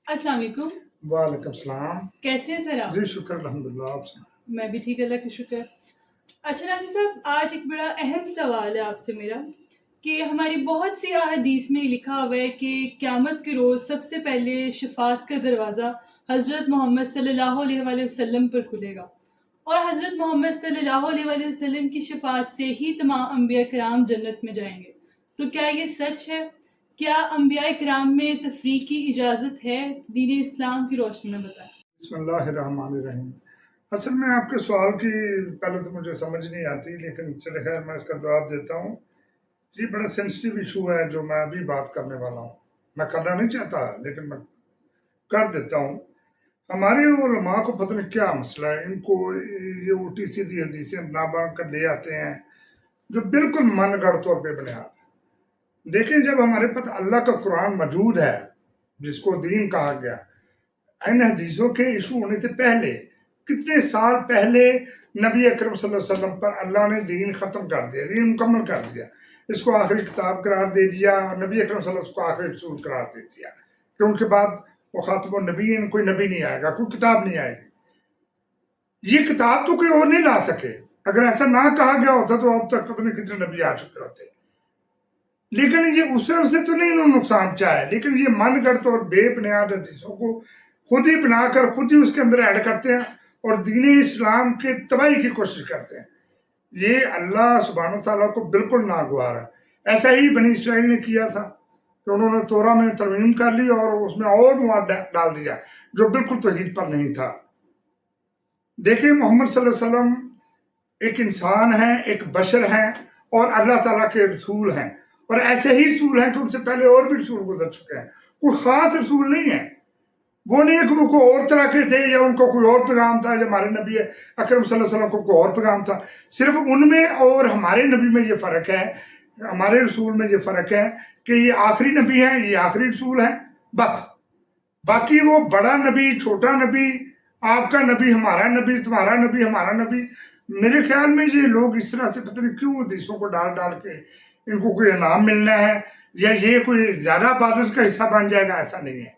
السلام علیکم. وعلیکم السلام. کیسے ہیں سر آپ؟ جی شکر الحمدللہ. آپ سنائیں. میں بھی ٹھیک، اللہ کا شکر. اچھا ناصر صاحب، آج ایک بڑا اہم سوال ہے آپ سے میرا کہ ہماری بہت سی احادیث میں لکھا ہوا ہے کہ قیامت کے روز سب سے پہلے شفاعت کا دروازہ حضرت محمد صلی اللہ علیہ وآلہ وسلم پر کھلے گا، اور حضرت محمد صلی اللہ علیہ وآلہ وسلم کی شفاعت سے ہی تمام انبیاء کرام جنت میں جائیں گے. تو کیا یہ سچ ہے؟ کیا انبیاء کرام میں تفریق کی اجازت ہے؟ دین اسلام کی روشنی میں بتائیں. بسم اللہ الرحمن الرحیم. اصل میں آپ کے سوال کی پہلے تو مجھے سمجھ نہیں آتی، لیکن چلے خیر میں اس کا جواب دیتا ہوں. یہ بڑا سینسٹیو ایشو ہے جو میں ابھی بات کرنے والا ہوں. میں کرنا نہیں چاہتا لیکن میں کر دیتا ہوں. ہمارے علماء کو پتہ نہیں کیا مسئلہ ہے، ان کو یہ الٹی سیدھی حدیثیں بنا بنا کر لے آتے ہیں جو بالکل من گڑھ طور پہ بنیاد. دیکھیں، جب ہمارے پاس اللہ کا قرآن موجود ہے جس کو دین کہا گیا، ان حدیثوں کے ایشو ہونے سے پہلے کتنے سال پہلے نبی اکرم صلی اللہ علیہ وسلم پر اللہ نے دین ختم کر دیا، دین مکمل کر دیا، اس کو آخری کتاب قرار دے دیا. نبی اکرم صلی اللہ علیہ وسلم کو آخری رسول قرار دے دیا کہ ان کے بعد وہ خاتم النبی، کوئی نبی نہیں آئے گا، کوئی کتاب نہیں آئے گی. یہ کتاب تو کوئی اور نہیں لا سکے. اگر ایسا نہ کہا گیا ہوتا تو اب تک پتہ نہیں کتنے نبی آ چکے ہوتے. لیکن یہ اس طرف سے تو نہیں انہوں نے نقصان چاہے، لیکن یہ من گڑھ اور بے بنیاد حدیثوں کو خود ہی بنا کر خود ہی اس کے اندر ایڈ کرتے ہیں اور دین اسلام کے تباہی کی کوشش کرتے ہیں. یہ اللہ سبحانہ تعالیٰ کو بالکل ناگوار ہے. ایسا ہی بنی اسرائیل نے کیا تھا کہ انہوں نے تورا میں ترمیم کر لی اور اس میں اور مواد ڈال دیا جو بالکل توحید پر نہیں تھا. دیکھیں، محمد صلی اللہ علیہ وسلم ایک انسان ہیں، ایک بشر ہیں اور اللہ تعالیٰ کے رسول ہیں، اور ایسے ہی رسول ہیں کہ ان سے پہلے اور بھی رسول گزر چکے ہیں. کوئی خاص رسول نہیں ہے. وہ نہیں ہے کہ وہ کوئی اور طرح کے تھے یا ان کو کوئی اور پیغام تھا، یا ہمارے نبی اکرم صلی اللہ علیہ وسلم کو کوئی اور پیغام تھا. صرف ان میں اور ہمارے نبی میں یہ فرق ہے، ہمارے رسول میں یہ فرق ہے کہ یہ آخری نبی ہیں، یہ آخری رسول ہیں بس. باقی وہ بڑا نبی، چھوٹا نبی، آپ کا نبی، ہمارا نبی، تمہارا نبی، ہمارا نبی، میرے خیال میں یہ لوگ اس طرح سے پتہ نہیں کیوں حدیثوں کو ڈال ڈال کے ان کو کوئی انعام ملنا ہے یا یہ کوئی زیادہ عبادت کا حصہ بن جائے گا. ایسا نہیں ہے.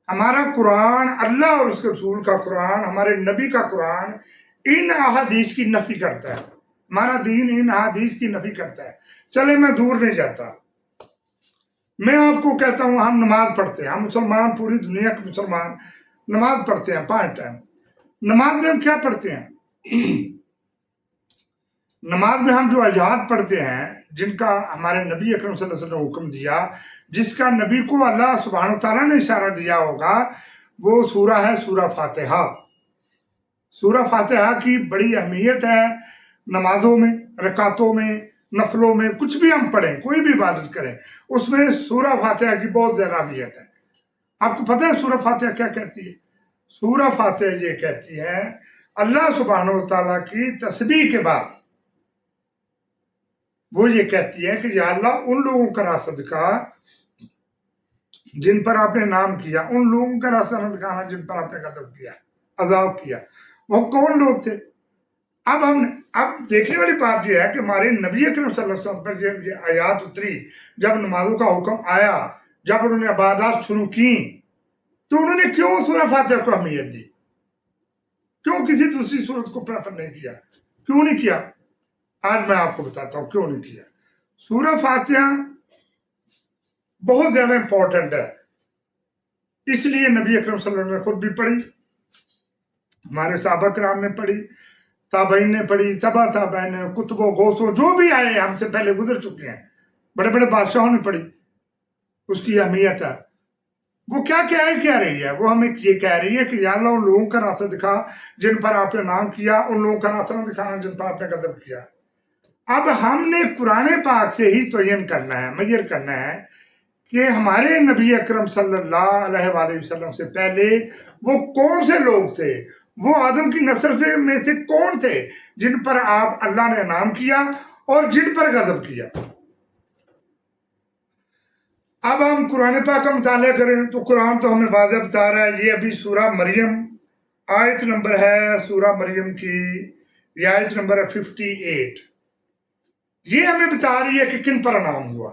ہمارا قرآن، اللہ اور اس کے رسول کا قرآن، ہمارے نبی کا قرآن ان احادیث کی نفی کرتا ہے. ہمارا دین ان احادیث کی نفی کرتا ہے. چلے میں دور نہیں جاتا، میں آپ کو کہتا ہوں ہم نماز پڑھتے ہیں، ہم مسلمان، پوری دنیا کے مسلمان نماز پڑھتے ہیں 5 ٹائم. نماز میں ہم کیا پڑھتے ہیں؟ نماز میں ہم جو آیات پڑھتے ہیں جن کا ہمارے نبی اکرم صلی اللہ علیہ وسلم نے حکم دیا، جس کا نبی کو اللہ سبحانہ تعالیٰ نے اشارہ دیا ہوگا، وہ سورہ ہے سورہ فاتحہ. سورہ فاتحہ کی بڑی اہمیت ہے. نمازوں میں، رکعتوں میں، نفلوں میں، کچھ بھی ہم پڑھیں، کوئی بھی عبادت کریں، اس میں سورہ فاتحہ کی بہت زیادہ اہمیت ہے. آپ کو پتہ ہے سورہ فاتحہ کیا کہتی ہے؟ سورہ فاتحہ یہ کہتی ہے اللہ سبحانہ تعالیٰ کی تسبیح کے بعد وہ یہ کہتی ہے کہ یا اللہ، ان لوگوں کا راستہ دکھا جن پر آپ نے نام کیا، ان لوگوں کا راستہ نہ دکھانا جن پر آپ نے غضب کیا، عذاب کیا. وہ کون لوگ تھے؟ اب دیکھنے والی بات یہ ہے کہ ہمارے نبی اکرم صلی اللہ علیہ وسلم پر جب یہ آیات اتری، جب نمازوں کا حکم آیا، جب انہوں نے عبادات شروع کی، تو انہوں نے کیوں سورہ فاتحہ کو اہمیت دی؟ کیوں کسی دوسری سورت کو پریفر نہیں کیا؟ کیوں نہیں کیا؟ آج میں آپ کو بتاتا ہوں کیوں نہیں کیا. سورہ فاتحہ بہت زیادہ امپورٹنٹ ہے، اس لیے نبی اکرم صلی اللہ علیہ وسلم نے خود بھی پڑھی، ہمارے صحابہ کرام نے پڑھی، تابعین نے پڑھی، تبا تابعین نے، کتب و غوثوں جو بھی آئے ہم سے پہلے گزر چکے ہیں، بڑے بڑے بادشاہوں نے پڑھی. اس کی اہمیت ہے. وہ کیا کہہ رہی ہے؟ وہ ہمیں یہ کہہ رہی ہے کہ یا اللہ، ان لوگوں کا راستہ دکھا جن پر آپ نے نام کیا، ان لوگوں کا راستہ نہ دکھانا جن پر آپ نے غضب کیا. اب ہم نے قرآن پاک سے ہی تعین کرنا ہے، میجر کرنا ہے کہ ہمارے نبی اکرم صلی اللہ علیہ وآلہ وسلم سے پہلے وہ کون سے لوگ تھے، وہ آدم کی نسل سے میں سے کون تھے جن پر آپ اللہ نے انعام کیا اور جن پر غضب کیا. اب ہم قرآن پاک کا مطالعہ کریں تو قرآن تو ہمیں واضح بتا رہا ہے. یہ ابھی سورہ مریم آیت نمبر ہے، سورہ مریم کی یہ آیت نمبر ہے 58. یہ ہمیں بتا رہی ہے کہ کن پر انعام ہوا.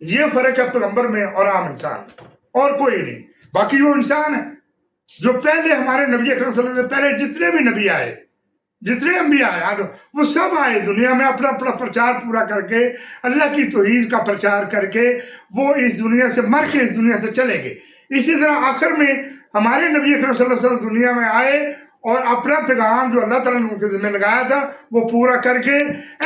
یہ فرق ہے پیغمبر میں اور عام انسان میں، اور کوئی نہیں. باقی وہ انسان ہے جو پہلے ہمارے نبی اکرم صلی اللہ علیہ وسلم سے پہلے جتنے بھی نبی آئے، جتنے انبیاء آئے، وہ سب آئے دنیا میں اپنا اپنا پرچار پورا کر کے، اللہ کی توحید کا پرچار کر کے وہ اس دنیا سے مر کے اس دنیا سے چلے گئے. اسی طرح آخر میں ہمارے نبی اکرم صلی اللہ علیہ وسلم دنیا میں آئے اور اپنا پیغام جو اللہ تعالیٰ نے ان کے ذمہ لگایا تھا وہ پورا کر کے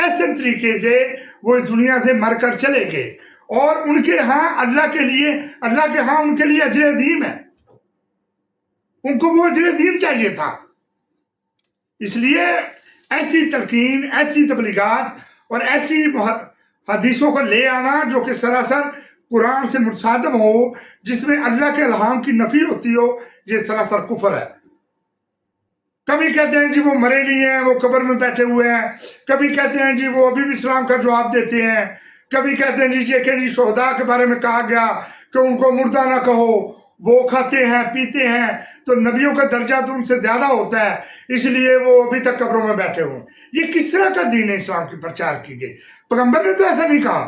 ایسے طریقے سے وہ اس دنیا سے مر کر چلے گئے. اور ان کے ہاں اللہ کے ہاں ان کے لیے اجر عظیم ہے، ان کو وہ اجر عظیم چاہیے تھا. اس لیے ایسی تلقین، ایسی تبلیغات اور ایسی حدیثوں کو لے آنا جو کہ سراسر قرآن سے متصادم ہو، جس میں اللہ کے الہام کی نفی ہوتی ہو، یہ سراسر کفر ہے. کبھی کہتے ہیں جی وہ مرے نہیں ہیں، وہ قبر میں بیٹھے ہوئے ہیں. کبھی کہتے ہیں جی وہ ابھی بھی اسلام کا جواب دیتے ہیں. کبھی کہتے ہیں جی یہ کہ جی شہداء کے بارے میں کہا گیا کہ ان کو مردہ نہ کہو، وہ کھاتے ہیں پیتے ہیں، تو نبیوں کا درجہ تو ان سے زیادہ ہوتا ہے، اس لیے وہ ابھی تک قبروں میں بیٹھے ہوئے. یہ کس طرح کا دین ہے اسلام کی پرچار کی گئی؟ پیغمبر نے تو ایسا نہیں کہا.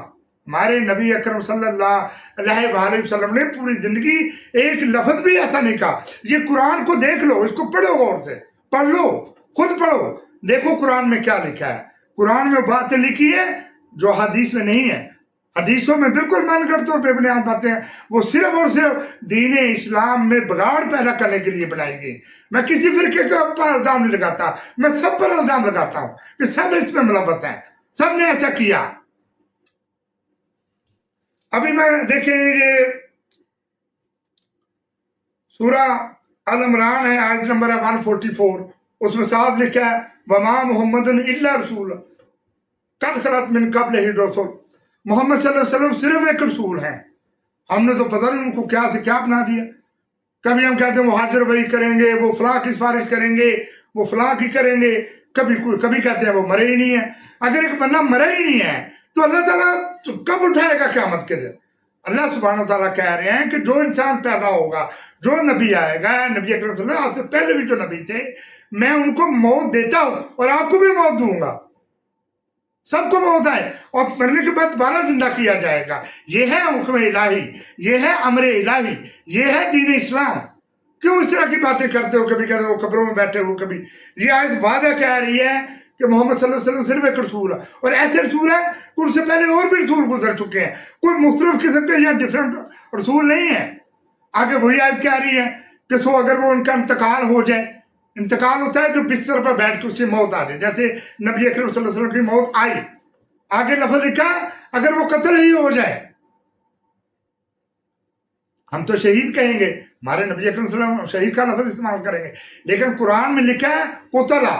ہمارے نبی اکرم صلی اللہ علیہ وآلہ وسلم نے پوری زندگی ایک لفظ بھی ایسا نہیں کہا. یہ قرآن کو دیکھ لو، اس کو پڑھو غور سے، پڑھ لو، خود پڑھو، دیکھو قرآن میں کیا لکھا ہے. قرآن میں باتیں لکھی ہے جو حدیث میں نہیں ہے. حدیثوں میں بالکل من گھڑت اور بے بنیاد باتیں ہیں، وہ صرف اور صرف دین اسلام میں بگاڑ پیدا کرنے کے لیے بنائی گئی. میں کسی فرقے کے اوپر الزام نہیں لگاتا، میں سب پر الزام لگاتا ہوں کہ سب اس میں ملوث ہیں، سب نے ایسا کیا. ابھی میں دیکھیں یہ سورہ آل عمران ہے، آیت نمبر 144، اس میں صاف لکھا ہے وما محمد الا رسول قد خلت من قبلہ الرسل. محمد صلی اللہ علیہ وسلم صرف ایک رسول ہیں. ہم نے تو پتہ نہیں ان کو کیا سے کیا بنا دیا. کبھی ہم کہتے ہیں وہ حج روی کریں گے، وہ فلاں کی سفارش کریں گے، وہ فلاں کی کریں گے. کبھی کہتے ہیں وہ مرے ہی نہیں ہیں. اگر ایک بندہ مرے ہی نہیں ہے تو اللہ تعالیٰ کب اٹھائے گا قیامت کے دن؟ اللہ سبحانہ و تعالیٰ کہہ رہے ہیں کہ جو انسان پیدا ہوگا، جو نبی آئے گا، نبی اکرم صلی اللہ علیہ وسلم آپ سے پہلے بھی جو نبی تھے، میں ان کو موت دیتا ہوں اور آپ کو بھی موت دوں گا. سب کو موت آئے اور مرنے کے بعد دوبارہ زندہ کیا جائے گا. یہ ہے حکم الہی، یہ ہے امر الہی، یہ ہے دین اسلام. کیوں اس طرح کی باتیں کرتے ہو؟ کبھی کہتے ہو قبروں میں بیٹھے ہو، کبھی یہ آیت وعدہ کہہ رہی ہے کہ محمد صلی اللہ علیہ وسلم صرف ایک رسول ہے، اور ایسے رسول ہے کہ ان سے پہلے اور بھی رسول گزر چکے ہیں. کوئی مختلف قسم کے یا ڈفرینٹ رسول نہیں ہیں. آگے وہی آیت کہہ رہی ہے کہ سو اگر وہ ان کا انتقال ہو جائے، انتقال ہوتا ہے جو بستر پر بیٹھ کے اس کی موت آ جائے، جیسے نبی اکرم صلی اللہ علیہ وسلم کی موت آئی. آگے لفظ لکھا اگر وہ قتل ہی ہو جائے، ہم تو شہید کہیں گے، ہمارے نبی اکرم صلی اللہ علیہ وسلم شہید کا لفظ استعمال کریں گے، لیکن قرآن میں لکھا ہے قتلا،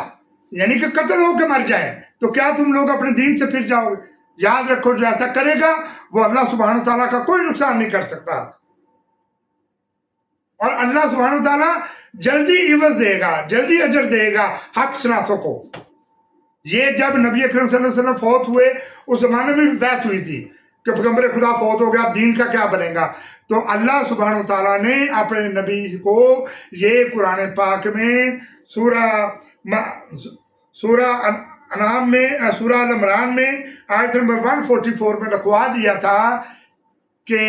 یعنی کہ قتل ہو کے مر جائے. تو کیا تم لوگ اپنے دین سے پھر جاؤ گے؟ یاد رکھو جو ایسا کرے گا وہ اللہ سبحانہ تعالیٰ کا کوئی نقصان نہیں کر سکتا، اور اللہ سبحانہ تعالیٰ جلدی عوض دے گا، جلدی اجر دے گا حق شناسوں کو. یہ جب نبی اکرم صلی اللہ علیہ وسلم فوت ہوئے اس زمانے میں بھی بحث ہوئی تھی کہ پیغمبر خدا فوت ہو گیا، اب دین کا کیا بنے گا. تو اللہ سبحانہ تعالیٰ نے اپنے نبی کو یہ قرآن پاک میں سورہ انعام میں، سورہ آل عمران میں آیت نمبر 144 میں لکھوا دیا تھا کہ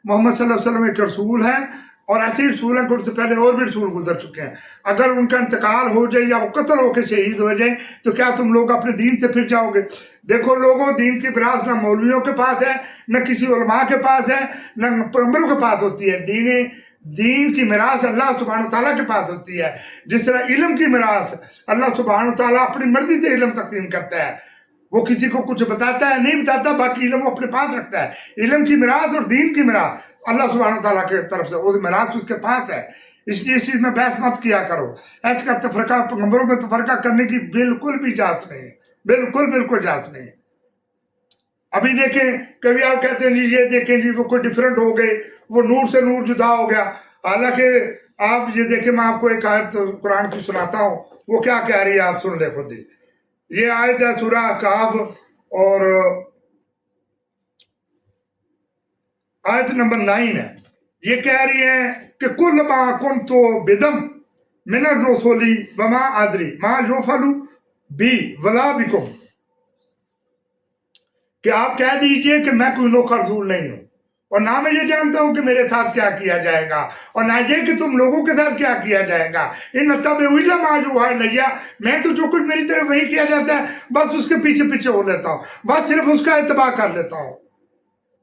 محمد صلی اللہ علیہ وسلم ایک رسول ہے، اور ایسے رسول ہیں کہ ان سے پہلے اور بھی رسول گزر چکے ہیں. اگر ان کا انتقال ہو جائے یا وہ قتل ہو کے شہید ہو جائیں تو کیا تم لوگ اپنے دین سے پھر جاؤ گے؟ دیکھو لوگوں، دین کی وراثت نہ مولویوں کے پاس ہے، نہ کسی علماء کے پاس ہے، نہ پیغمبروں کے پاس ہوتی ہے. دین کی میراث اللہ سبحانہ تعالیٰ کے پاس ہوتی ہے. جس طرح علم کی میراث اللہ سبحانہ تعالیٰ اپنی مرضی سے علم تقسیم کرتا ہے، وہ کسی کو کچھ بتاتا ہے نہیں بتاتا، باقی علم وہ اپنے پاس رکھتا ہے. علم کی میراث اور دین کی میراث اللہ سبحانہ تعالیٰ کی طرف سے، وہ میراث اس کے پاس ہے. اس لیے اس چیز میں بحث مت کیا کرو. ایسے کا تفرقہ، پیغمبروں میں تفرقہ کرنے کی بالکل بھی اجازت نہیں ہے، بالکل اجازت نہیں ہے. ابھی دیکھیں کبھی آپ کہتے ہیں جی یہ دیکھیں جی وہ کوئی ڈیفرنٹ ہو گئے، وہ نور سے نور جدا ہو گیا. حالانکہ آپ یہ دیکھیں، میں آپ کو ایک آیت قرآن کی سناتا ہوں، وہ کیا کہہ رہی ہے آپ سن لیں خود ہی. یہ آیت ہے سورہ کہف اور آیت نمبر 9 ہے. یہ کہہ رہی ہے کہ کل ما کنت بدم من الرسول وما ادری ما یفعل بی ولا بکم. کہ آپ کہہ دیجئے کہ میں کوئی نوکر رسول نہیں ہوں، اور نہ میں یہ جانتا ہوں کہ میرے ساتھ کیا کیا جائے گا، اور نہ یہ کہ تم لوگوں کے ساتھ کیا کیا جائے گا۔ ان اتبع الا ما یوحی الی، میں تو جو کچھ میری طرف وہی کیا جاتا ہے بس اس کے پیچھے پیچھے ہو لیتا ہوں، بس صرف اس کا اتباع کر لیتا ہوں۔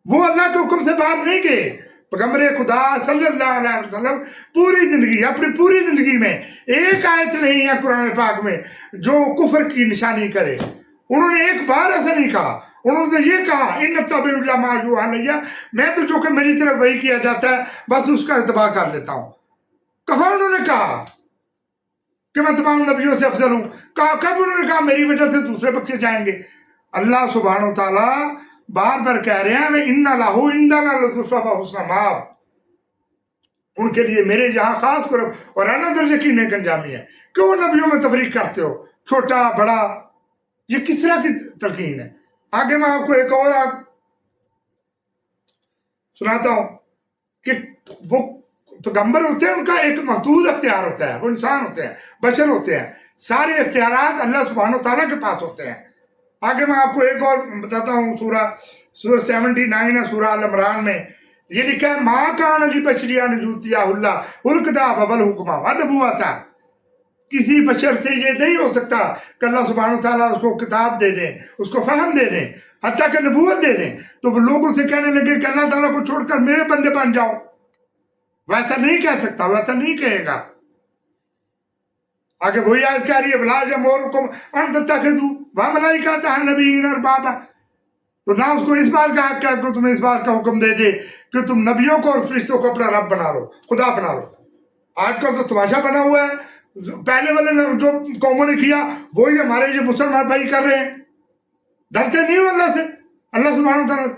وہ اللہ کے حکم سے باہر نہیں گئے۔ پیغمبر خدا صلی اللہ علیہ وسلم پوری زندگی، اپنی پوری زندگی میں ایک آیت نہیں ہے قرآن پاک میں جو کفر کی نشانی کرے۔ انہوں نے ایک بار ایسا نہیں کہا، انہوں نے یہ کہا ان اتبع الا ما یوحی الی، میں تو جو کہ میری طرف وہی کیا جاتا ہے بس اس کا اتباع کر لیتا ہوں۔ کہاں انہوں نے کہا کہ میں تمام نبیوں سے افضل ہوں؟ کب انہوں نے کہا میری وجہ سے دوسرے بخشے جائیں گے؟ اللہ سبحانہ وتعالیٰ بار بار کہہ رہے ہیں ان لہ عندنا لزلفیٰ وحسن مآب، ان کے لیے میرے یہاں خاص قرب اور اعلیٰ درجے کی نیک انجامی ہے۔ کیوں نبیوں میں تفریق کرتے ہو؟ چھوٹا بڑا، یہ کس طرح کی تلقین ہے؟ آگے میں آپ کو ایک اور سناتا ہوں کہ وہ پیغمبر ہوتے ہیں، ان کا ایک محدود اختیار ہوتا ہے، وہ انسان ہوتے ہیں، بشر ہوتے ہیں، سارے اختیارات اللہ سبحانہ وتعالیٰ کے پاس ہوتے ہیں۔ آگے میں آپ کو ایک اور بتاتا ہوں، سورہ 79 ہے، سورہ آل عمران میں یہ لکھا ہے ما کان لبشر ان یؤتیہ اللہ الکتاب والحکم والنبوۃ، کسی بشر سے یہ نہیں ہو سکتا کہ اللہ سبحانہ وتعالیٰ اس کو کتاب دے دیں، اس کو فہم دے دیں، حتیٰ کہ نبوت دے دیں۔ تو وہ لوگوں سے کہنے لگے کہ اللہ تعالیٰ کو چھوڑ کر میرے بندے بن جاؤ، ویسا نہیں کہہ سکتا، ویسا نہیں کہے گا۔ آگے وہی آیت کہہ رہی ہے وَلَا يَأْمُرُكُمْ أَن تَتَّخِذُوا وَمَلَائِكَتَهُ نَبِيِّينَ أَرْبَابًا، تو نہ اس کو اس بات کا حق ہے کہ تمہیں اس بات کا حکم دے دے کہ تم نبیوں کو اور فرشتوں کو اپنا رب بنا لو، خدا بنا لو۔ آج کل تو تماشا بنا ہوا ہے، پہلے والے جو قوموں نے کیا وہی ہمارے یہ مسلمان بھائی کر رہے ہیں۔ ڈرتے نہیں ہو اللہ سے؟ اللہ سبحانہ وتعالیٰ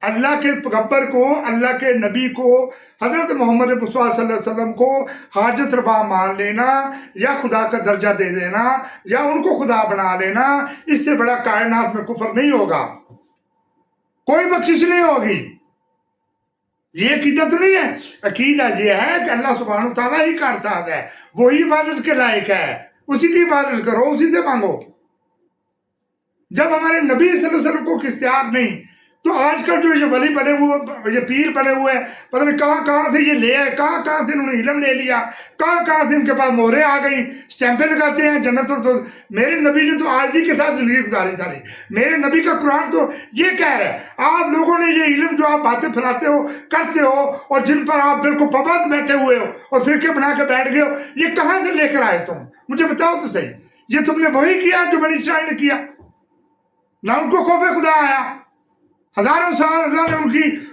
اللہ کے پیغمبر کو، اللہ کے نبی کو، حضرت محمد مصطفیٰ صلی اللہ علیہ وسلم کو حاجت روا مان لینا یا خدا کا درجہ دے دینا یا ان کو خدا بنا لینا، اس سے بڑا کائنات میں کفر نہیں ہوگا، کوئی بخشش نہیں ہوگی۔ یہ عقیدہ تو نہیں ہے، عقیدہ یہ ہے کہ اللہ سبحانہ وتعالیٰ ہی کارساز ہے، وہی عبادت کے لائق ہے، اسی کی عبادت کرو، اسی سے مانگو۔ جب ہمارے نبی صلی اللہ علیہ وسلم کو اختیار نہیں، تو آج کل جو یہ ولی بنے ہوئے، یہ پیر بنے ہوئے ہیں، پتہ نہیں کہاں کہاں سے یہ لے آئے، کہاں کہاں سے انہوں نے علم لے لیا، کہاں کہاں سے ان کے پاس مہریں آ گئیں، اسٹیمپیں لگاتے ہیں جنت اور میرے نبی نے تو عاجزی کے ساتھ زندگی گزاری ساری۔ میرے نبی کا قرآن تو یہ کہہ رہا ہے، آپ لوگوں نے یہ علم جو آپ باتیں پھیلاتے ہو، کرتے ہو، اور جن پر آپ بالکل پابند بیٹھے ہوئے ہو اور فرقے بنا کے بیٹھ گئے ہو، یہ کہاں سے لے کر آئے تم؟ مجھے بتاؤ تو صحیح، یہ تم نے وہی کیا جو بنی اسرائیل نے کیا؟ نہ ان کو خوف خدا آیا، ہزاروں سال اللہ نے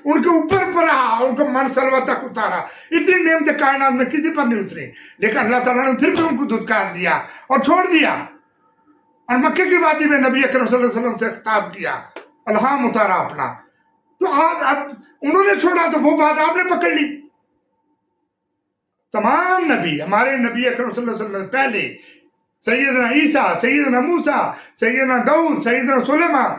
ان کے اوپر پر رہا، ان کو من سلوت تک اتارا، اتنی نعمت کائنات میں کسی پر نہیں اتری، لیکن اللہ تعالیٰ نے پھر بھی ان کو دھتکار دیا اور چھوڑ دیا، اور مکے کی وادی میں نبی اکرم صلی اللہ علیہ وسلم سے خطاب کیا، الہام اتارا اپنا۔ تو اب انہوں نے چھوڑا تو وہ بات آپ نے پکڑ لی۔ تمام نبی، ہمارے نبی اکرم صلی اللہ علیہ وسلم پہلے سیدنا عیسیٰ، سیدنا موسیٰ، سیدنا داؤد، سیدنا سلیمان،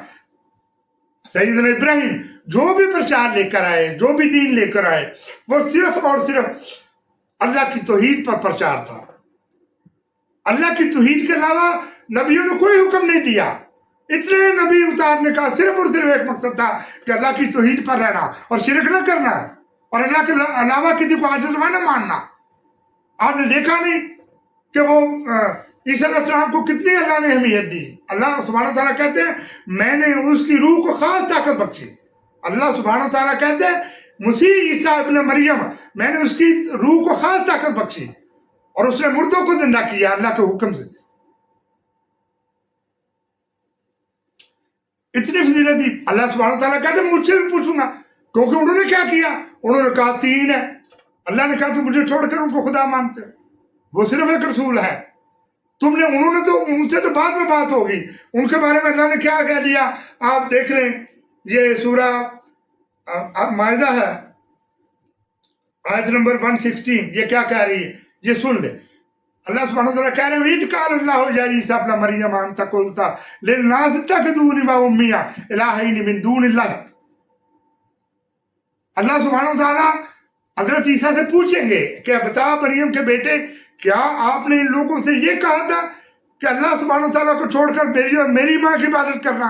سیدنا ابراہیم، جو بھی پرچار لے کر آئے، جو بھی دین لے کر آئے، وہ صرف اور صرف اللہ کی توحید پر پرچار تھا۔ اللہ کی توحید کے علاوہ نبیوں نے کوئی حکم نہیں دیا۔ اتنے نبی اتارنے کا صرف اور صرف ایک مقصد تھا کہ اللہ کی توحید پر رہنا اور شرک نہ کرنا اور اللہ کے علاوہ کسی کو حاجت روا نہ ماننا۔ آپ نے دیکھا نہیں کہ وہ عیسیٰ علیہ السلام کو کتنی اللہ نے اہمیت دی۔ اللہ سبحانہ تعالیٰ کہتے ہیں میں نے اس کی روح کو خاص طاقت بخشی۔ اللہ سبحانہ تعالیٰ کہتے ہیں مسیح عیسیٰ ابن مریم، میں نے اس کی روح کو خاص طاقت بخشی اور اس نے مردوں کو زندہ کیا اللہ کے حکم سے۔ اتنی فضیلت دی۔ اللہ سبحانہ تعالیٰ کہتے ہیں مجھ سے بھی پوچھوں گا، کیونکہ انہوں نے کیا کیا؟ انہوں نے کہا تین ہے۔ اللہ نے کہا تو مجھے چھوڑ کر ان کو خدا مانتے ہو، وہ صرف ایک رسول ہے۔ تم نے انہوں نے تو ان سے تو بعد میں بات ہوگی، ان کے بارے میں اللہ نے کیا کہہ دیا آپ دیکھ لیں۔ یہ سورہ مائدہ ہے، آیت نمبر 116، یہ کیا کہہ رہی ہے یہ سن لے۔ اللہ سبحانہ وتعالیٰ کہہ رہے ہیں اِذْ قَالَ اللَّهُ يَا عِيسَىٰ ابْنَ مَرْيَمَ أَنْتَ قُلْتَ لِلنَّاسِ اتَّخِذُونِي وَأُمِّيَ إِلَٰهَيْنِ مِن دُونِ اللَّهِ۔ اللہ سبحانہ وتعالیٰ حضرت عیسیٰ سے پوچھیں گے کہ بتا مریم کے بیٹے، کیا آپ نے ان لوگوں سے یہ کہا تھا کہ اللہ سبحانہ وتعالیٰ کو چھوڑ کر میری اور میری ماں کی عبادت کرنا؟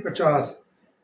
50।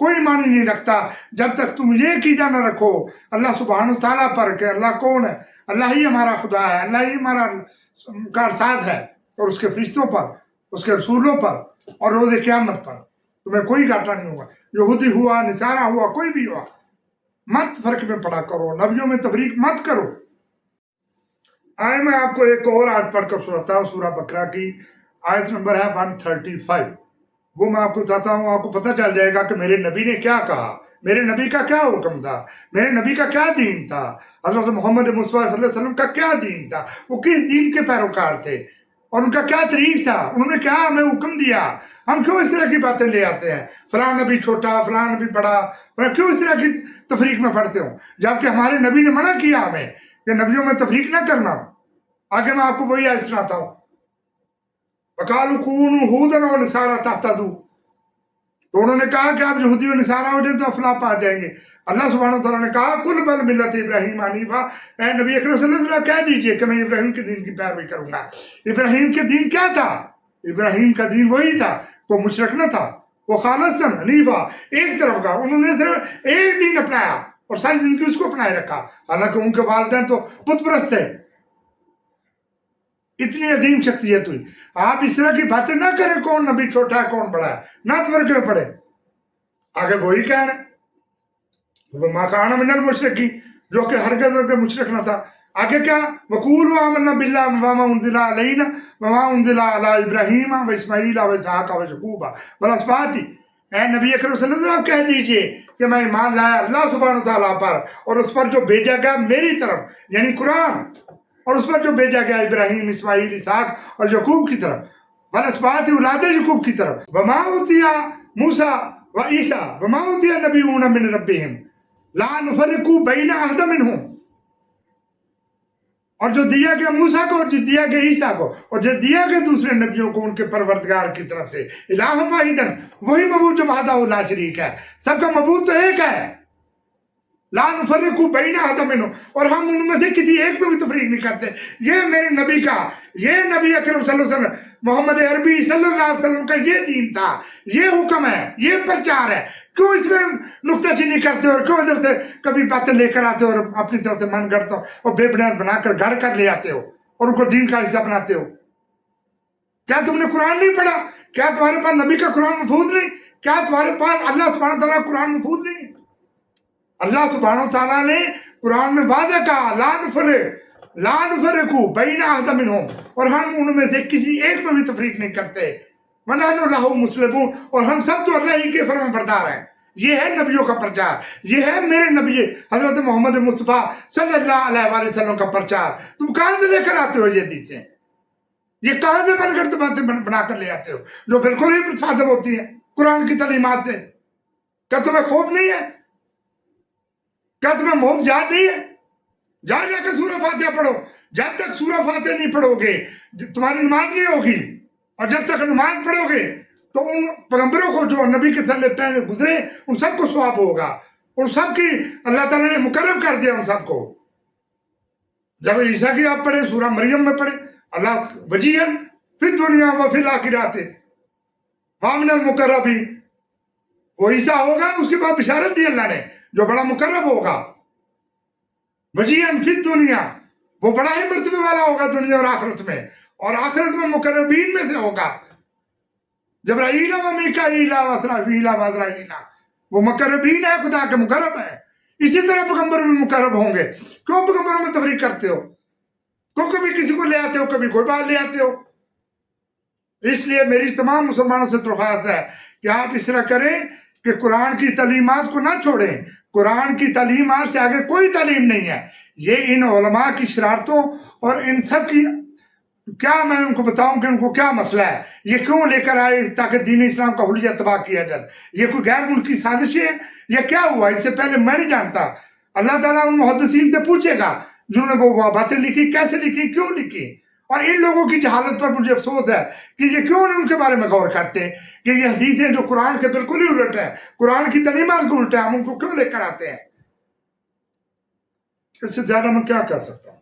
کوئی معنی نہیں رکھتا جب تک تم یہ عقیدہ نہ رکھو اللہ سبحانہ تعالیٰ پر کہ اللہ کون ہے، اللہ ہی ہمارا خدا ہے، اللہ ہی ہمارا کارساز ہے، اور اس کے فرشتوں پر، اس کے رسولوں پر، اور روز قیامت پر تمہیں کوئی گھاٹا نہیں ہوگا۔ یہودی ہوا، نصارہ ہوا، کوئی بھی ہوا، مت فرق میں پڑا کرو، نبیوں میں تفریق مت کرو۔ آئے میں آپ کو ایک اور آیت پڑھ کر سناتا ہوں، سورہ بقرہ کی آیت نمبر ہے 135۔ وہ میں آپ کو بتاتا ہوں، آپ کو پتہ چل جائے گا کہ میرے نبی نے کیا کہا، میرے نبی کا کیا حکم تھا، میرے نبی کا کیا دین تھا، حضرت محمد مصطفیٰ صلی اللہ علیہ وسلم کا کیا دین تھا، وہ کس دین کے پیروکار تھے، اور ان کا کیا طریق تھا، انہوں نے کیا ہمیں حکم دیا۔ ہم کیوں اس طرح کی باتیں لے آتے ہیں، فلاں نبی چھوٹا، فلاں نبی بڑا، اور کیوں اس طرح کی تفریق میں پڑھتے ہوں، جبکہ ہمارے نبی نے منع کیا ہمیں کہ نبیوں میں تفریق نہ کرنا۔ آگے میں آپ کو وہی آیت سناتا ہوں، وَقَالُوا كُونُوا هُودًا وَنَصَارَىٰ تَهْتَدُوا، تو انہوں نے کہا کہ آپ یہودی و نصارہ ہو جائیں تو افلاح پا جائیں گے۔ اللہ سبحانہ وتعالیٰ نے کہا قُلْ بَلْ مِلَّةَ إِبْرَاهِيمَ حَنِيفًا، اے نبی اکرم صلی اللہ علیہ وسلم کہہ دیجئے کہ میں ابراہیم کے دین کی پیروی کروں گا۔ ابراہیم کے دین کیا تھا؟ ابراہیم کا دین وہی تھا، وہ مشرک نہ تھا، وہ خالصاً حنیفہ، ایک طرف کا، انہوں نے صرف ایک دین اپنایا اور ساری زندگی اس کو اپنائے رکھا، حالانکہ ان کے والدین تو بت پرست تھے۔ اتنی عظیم شخصیت ہوئی۔ آپ اس طرح کی باتیں نہ کریں کون نبی چھوٹا ہے کون بڑا ہے، نہ فرق میں پڑے۔ آگے وہی کہہ رہے ہیں وَمَا كَانَ مِنَ الْمُشْرِكِينَ، جو کہ ہرگز مشرک نہ تھا۔ آگے کیا وَقُولُوا آمَنَّا بِاللَّهِ وَمَا أُنزِلَ عَلَيْنَا وَمَا أُنزِلَ عَلَىٰ إِبْرَاهِيمَ وَإِسْمَاعِيلَ وَإِسْحَاقَ وَيَعْقُوبَ وَالْأَسْبَاطِ، اے نبی اکرم صلی اللہ علیہ وسلم کہہ دیجئے کہ میں ایمان لایا اللہ سبحانہ تعالیٰ پر اور اس پر جو بھیجا گیا میری طرف، یعنی قرآن، اور اس پر جو بھیجا گیا ابراہیم، اسماعیل، اسحاق اور یعقوب کی طرف، وَالْأَسْبَاطِ اولاد یعقوب کی طرف، وَمَا أُوتِیَ موسیٰ وعیسیٰ وَمَا أُوتِیَ النَّبِیُّونَ مِن رَبِّهِمْ لَا نُفَرِّقُ بَیْنَ أَحَدٍ مِّنْهُمْ، اور جو دیا گیا موسیٰ کو، جو دیا گیا عیسیٰ کو، اور جو دیا گیا دوسرے نبیوں کو ان کے پروردگار کی طرف سے، الہ واحد، وہی معبود جو وحدہ لا شریک ہے، سب کا معبود تو ایک ہے، لا نفرق بین احد منہم، اور ہم ان میں سے کسی ایک میں بھی تفریق نہیں کرتے۔ یہ میرے نبی کا، یہ نبی اکرم صلی اللہ علیہ وسلم محمد عربی صلی اللہ علیہ وسلم کا یہ دین تھا، یہ حکم ہے، یہ پرچار ہے۔ کیوں اس میں نکتہ چینی کرتے ہو، اور کیوں ادھر سے کبھی باتیں لے کر آتے ہو اور اپنی طرف سے من گڑتا ہو اور بے بنیاد بنا کر گھڑ کر لے آتے ہو اور ان کو دین کا حصہ بناتے ہو؟ کیا تم نے قرآن نہیں پڑھا؟ کیا تمہارے پاس نبی کا قرآن محفوظ نہیں؟ کیا تمہارے پاس اللہ سبحانہ تعالیٰ قرآن محفوظ نہیں؟ اللہ سبحانہ تعالیٰ نے قرآن میں واضح کہا لا نفرق بین احد منہم، اور ہم ان میں سے کسی ایک میں بھی تفریق نہیں کرتے، وَنَحْنُ لَهُ مُسْلِمُونَ، اور ہم سب تو اللہ ہی کے فرمان بردار ہیں۔ یہ ہے نبیوں کا پرچار، یہ ہے میرے نبی حضرت محمد مصطفیٰ صلی اللہ علیہ وآلہ وسلم کا پرچار۔ تم کہاں سے لے کر آتے ہو یہ حدیثیں؟ یہ کہاں سے من گڑت باتیں بنا کر لے آتے ہو جو بالکل ہی متصادم ہوتی ہیں قرآن کی تعلیمات سے؟ کیا تمہیں خوف نہیں ہے؟ کیا تمہیں موت یاد نہیں ہے؟ جا کے سورہ فاتحہ پڑھو۔ جب تک سورہ فاتحہ نہیں پڑھو گے تمہاری نماز نہیں ہوگی، اور جب تک نماز پڑھو گے تو ان پیغمبروں کو جو نبی کے سلے پہلے گزرے ان سب کو ثواب ہوگا، ان سب کی اللہ تعالیٰ نے مقرر کر دیا ان سب کو۔ جب عیسیٰ کی آپ پڑھیں، سورہ مریم میں پڑھیں، اللہ وجیہن فی الدنیا و فی الآخرات ومن المقربین، وہ عیسیٰ ہوگا، اس کے بعد بشارت دی اللہ نے جو بڑا مقرب ہوگا، وجیہن فی الدنیا، وہ بڑا ہی مرتبے والا ہوگا دنیا اور آخرت میں، اور آخرت میں مقربین میں سے ہوگا۔ جبرائیل و میکائیل و اسرافیل و عزرائیل، وہ مقربین ہے، خدا کے مقرب ہیں۔ اسی طرح پیغمبر بھی مقرب ہوں گے۔ کیوں پیغمبروں میں تفریق کرتے ہو؟ کیوں کبھی کسی کو لے آتے ہو، کبھی کوئی بات لے آتے ہو؟ اس لیے میری تمام مسلمانوں سے درخواست ہے کہ آپ اس طرح کریں کہ قرآن کی تعلیمات کو نہ چھوڑیں۔ قرآن کی تعلیمات سے آگے کوئی تعلیم نہیں ہے۔ یہ ان علماء کی شرارتوں اور ان سب کی کیا میں ان کو بتاؤں کہ ان کو کیا مسئلہ ہے، یہ کیوں لے کر آئے تاکہ دین اسلام کا حلیہ تباہ کیا جائے؟ یہ کوئی غیر ملکی سازش ہے یا کیا ہوا؟ اس سے پہلے میں نہیں جانتا۔ اللہ تعالیٰ ان محدثین سے پوچھے گا جنہوں نے وہ باتیں لکھی، کیسے لکھی، کیوں لکھی۔ اور ان لوگوں کی جہالت پر مجھے افسوس ہے کہ یہ کیوں نہیں ان کے بارے میں غور کرتے کہ یہ حدیثیں جو قرآن کے بالکل ہی الٹ ہیں، قرآن کی تعلیمات کو الٹ ہے، ہم ان کو کیوں لے کر آتے ہیں؟ اس سے زیادہ میں کیا کہہ سکتا ہوں؟